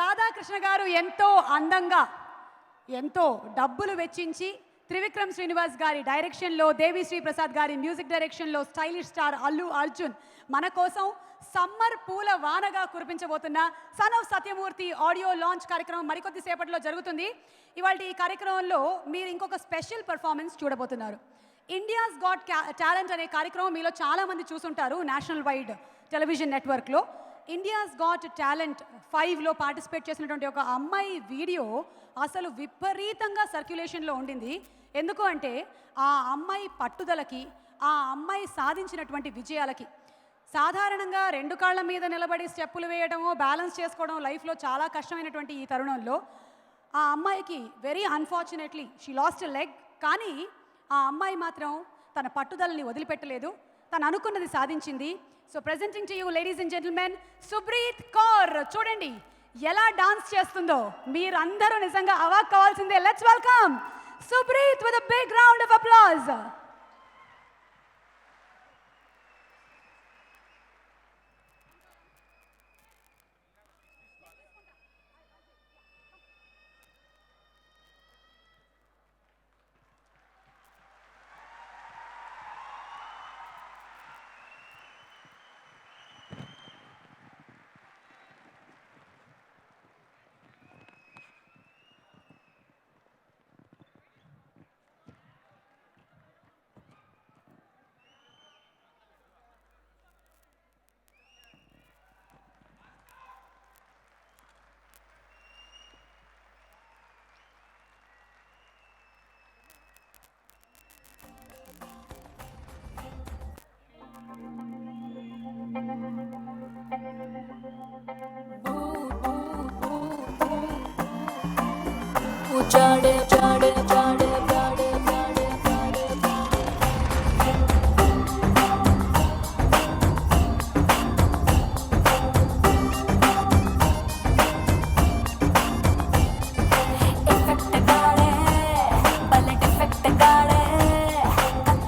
రాధాకృష్ణ గారు ఎంతో అందంగా ఎంతో డబ్బులు వెచ్చించి త్రివిక్రమ్ శ్రీనివాస్ గారి డైరెక్షన్లో, దేవిశ్రీ ప్రసాద్ గారి మ్యూజిక్ డైరెక్షన్లో స్టైలిష్ స్టార్ అల్లు అర్జున్ మన కోసం సమ్మర్ పూల వానగా కురిపించబోతున్న son of Satyamurthy audio launch కార్యక్రమం మరికొద్ది సేపట్లో జరుగుతుంది. ఇవాళ ఈ కార్యక్రమంలో మీరు ఇంకొక స్పెషల్ పర్ఫార్మెన్స్ చూడబోతున్నారు. ఇండియాస్ గాట్ టాలెంట్ అనే కార్యక్రమం మీలో చాలామంది చూసుంటారు. నేషనల్ వైడ్ టెలివిజన్ నెట్వర్క్లో ఇండియాస్ గాట్ టాలెంట్ 5లో పార్టిసిపేట్ చేసినటువంటి ఒక అమ్మాయి వీడియో అసలు విపరీతంగా సర్క్యులేషన్లో ఉండింది. ఎందుకు అంటే ఆ అమ్మాయి పట్టుదలకి, ఆ అమ్మాయి సాధించినటువంటి విజయాలకి. సాధారణంగా 2 కాళ్ళ మీద నిలబడి స్టెప్పులు వేయడమో, బ్యాలెన్స్ చేసుకోవడం లైఫ్లో చాలా కష్టమైనటువంటి ఈ తరుణంలో ఆ అమ్మాయికి very unfortunately she lost a leg. కానీ ఆ అమ్మాయి మాత్రం తన పట్టుదలని వదిలిపెట్టలేదు, తను అనుకున్నది సాధించింది. So presenting to you ladies and gentlemen, Subhreet Kaur. చూడండి ఎలా డాన్స్ చేస్తుందో, మీరందరూ నిజంగా అవాక్ కావాల్సిందే. Let's welcome Subhreet with a big round of applause. Chade, chade, chade, chade, effect gaade, bullet effect gaade,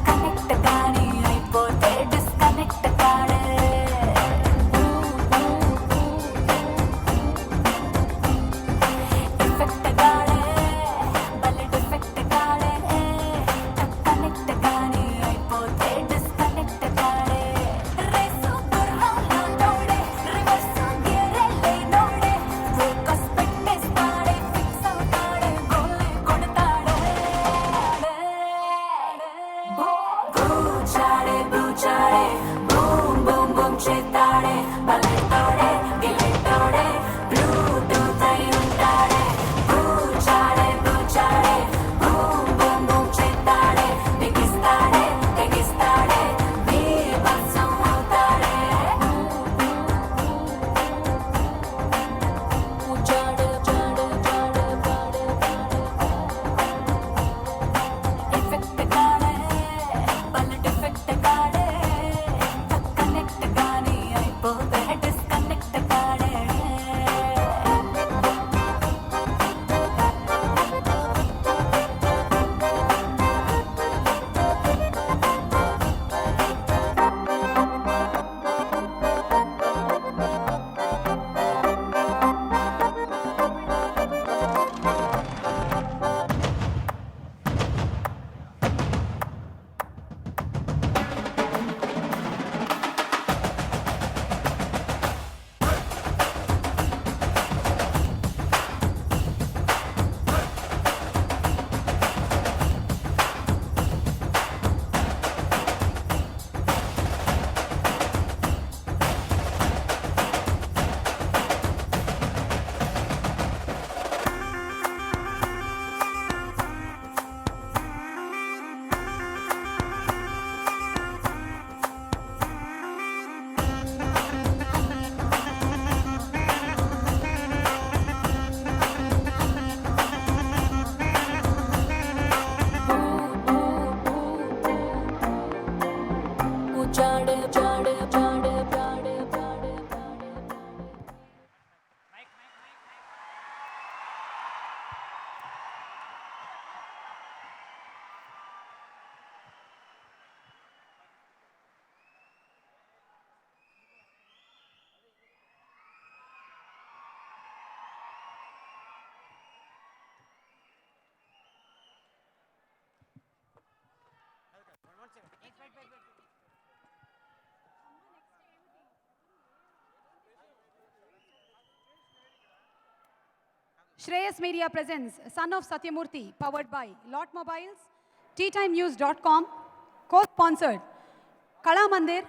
connect gaani ayipote disconnect gaade. Effect gaade. Boom, boom, boom, chitade, baletode, giletode, Bluetooth ayi untade. Buchade, boom, boom, boom, chitade, bigistade, tegistade, beebasam avtade. Chade, chade, chade, chade, effect gaade, bullet effect gaade. Connect gaani ayipote Shreyas Media presents Son of Satyamurthy, powered by Lot Mobiles, teatimenews.com, co-sponsored Kala Mandir,